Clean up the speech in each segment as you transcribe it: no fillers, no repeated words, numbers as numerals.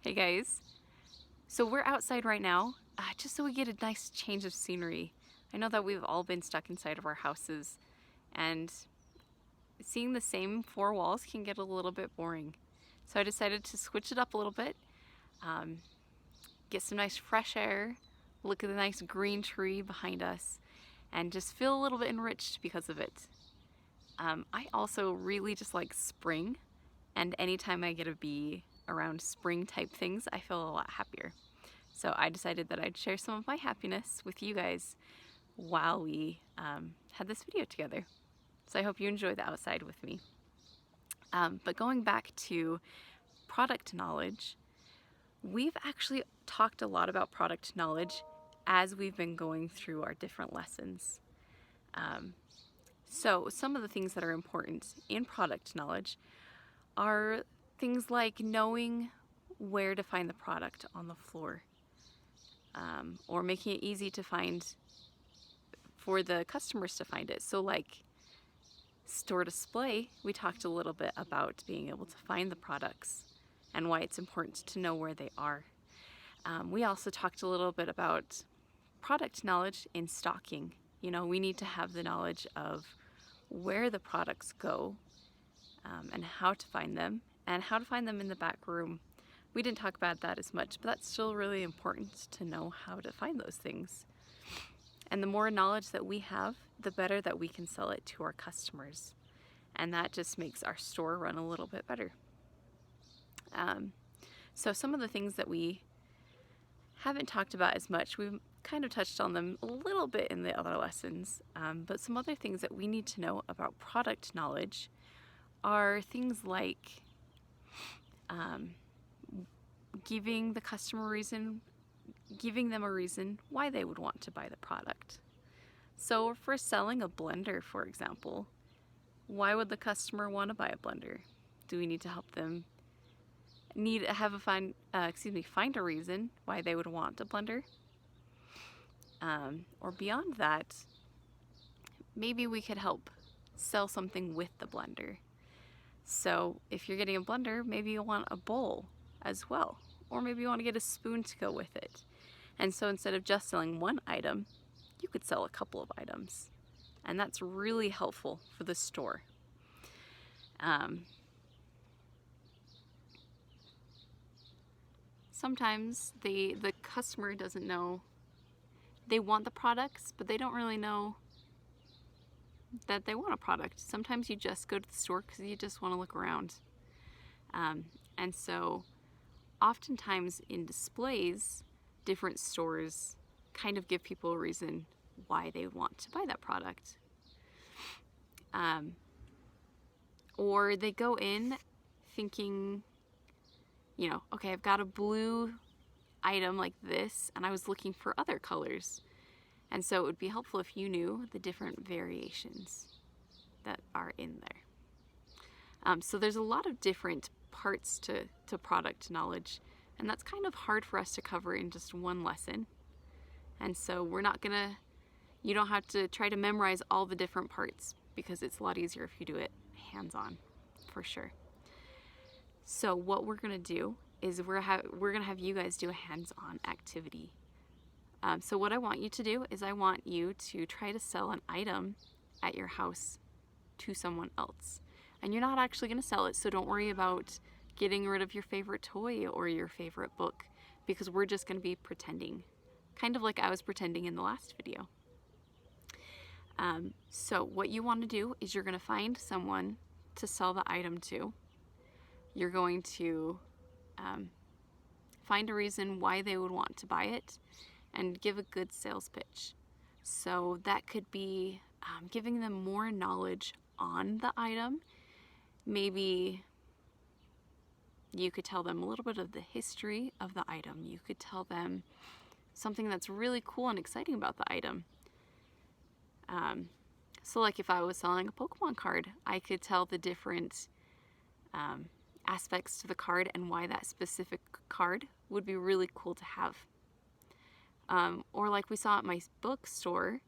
Hey guys, so we're outside right now just so we get a nice change of scenery. I know that we've all been stuck inside of our houses and seeing the same four walls can get a little bit boring. So I decided to switch it up a little bit, um, get some nice fresh air, look at the nice green tree behind us, and just feel a little bit enriched because of it. I also really just like spring, and anytime I get to be around spring type things, I feel a lot happier. So I decided that I'd share some of my happiness with you guys while we had this video together. So I hope you enjoy the outside with me. But going back to product knowledge, we've actually talked a lot about product knowledge as we've been going through our different lessons. So some of the things that are important in product knowledge are things like knowing where to find the product on the floor, or making it easy to find for the customers to find it. So like store display, we talked a little bit about being able to find the products and why it's important to know where they are. We also talked a little bit about product knowledge in stocking. You know, we need to have the knowledge of where the products go, and how to find them, and how to find them in the back room. We didn't talk about that as much, but that's still really important to know how to find those things. And the more knowledge that we have, the better that we can sell it to our customers. And that just makes our store run a little bit better. So some of the things that we haven't talked about as much, we've kind of touched on them a little bit in the other lessons, but some other things that we need to know about product knowledge are things like giving the customer giving them a reason why they would want to buy the product. So if we're selling a blender, for example, why would the customer want to buy a blender? Do we need to help them find a reason why they would want a blender? Or beyond that, maybe we could help sell something with the blender. So if you're getting a blender, maybe you want a bowl as well, or maybe you want to get a spoon to go with it. And so instead of just selling one item, you could sell a couple of items. And that's really helpful for the store. Sometimes the customer doesn't know, they want the products, but they don't really know that they want a product. Sometimes you just go to the store because you just want to look around. And so oftentimes in displays, different stores kind of give people a reason why they want to buy that product. Or they go in thinking, you know, okay, I've got a blue item like this, and I was looking for other colors. And so it would be helpful if you knew the different variations that are in there. So there's a lot of different parts to product knowledge, and that's kind of hard for us to cover in just one lesson. And so you don't have to try to memorize all the different parts, because it's a lot easier if you do it hands-on, for sure. So what we're gonna do is we're gonna have you guys do a hands-on activity. So what I want you to do is I want you to try to sell an item at your house to someone else. And you're not actually gonna sell it, so don't worry about getting rid of your favorite toy or your favorite book, because we're just gonna be pretending, kind of like I was pretending in the last video. So what you want to do is you're going to find someone to sell the item to. You're going to find a reason why they would want to buy it and give a good sales pitch. So that could be giving them more knowledge on the item. Maybe you could tell them a little bit of the history of the item. You could tell them something that's really cool and exciting about the item. So like if I was selling a Pokemon card, I could tell the different aspects to the card and why that specific card would be really cool to have. Or like we saw at my bookstore,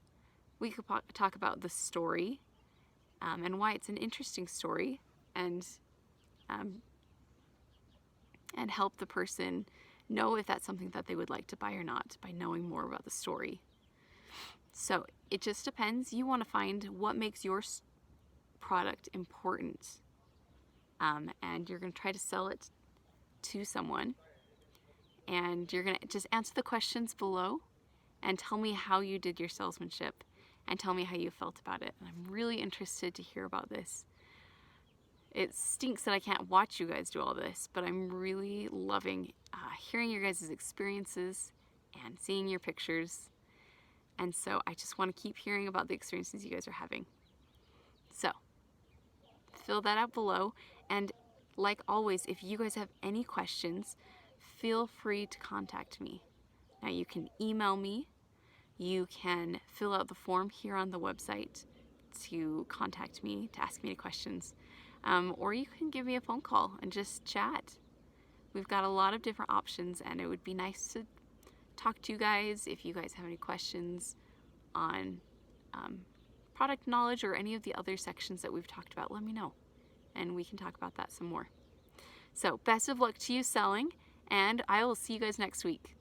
we could talk about the story and why it's an interesting story, and and help the person know if that's something that they would like to buy or not by knowing more about the story. So it just depends. You want to find what makes your product important, and you're going to try to sell it to someone, and you're going to just answer the questions below and tell me how you did your salesmanship and tell me how you felt about it. And I'm really interested to hear about this. It stinks that I can't watch you guys do all this, but I'm really loving hearing your guys' experiences and seeing your pictures. And so I just want to keep hearing about the experiences you guys are having. So fill that out below. And like always, if you guys have any questions, feel free to contact me. Now you can email me. You can fill out the form here on the website to contact me, to ask me any questions. Or you can give me a phone call and just chat. We've got a lot of different options, and it would be nice to talk to you guys. If you guys have any questions on product knowledge or any of the other sections that we've talked about, let me know, and we can talk about that some more. So best of luck to you selling, and I will see you guys next week.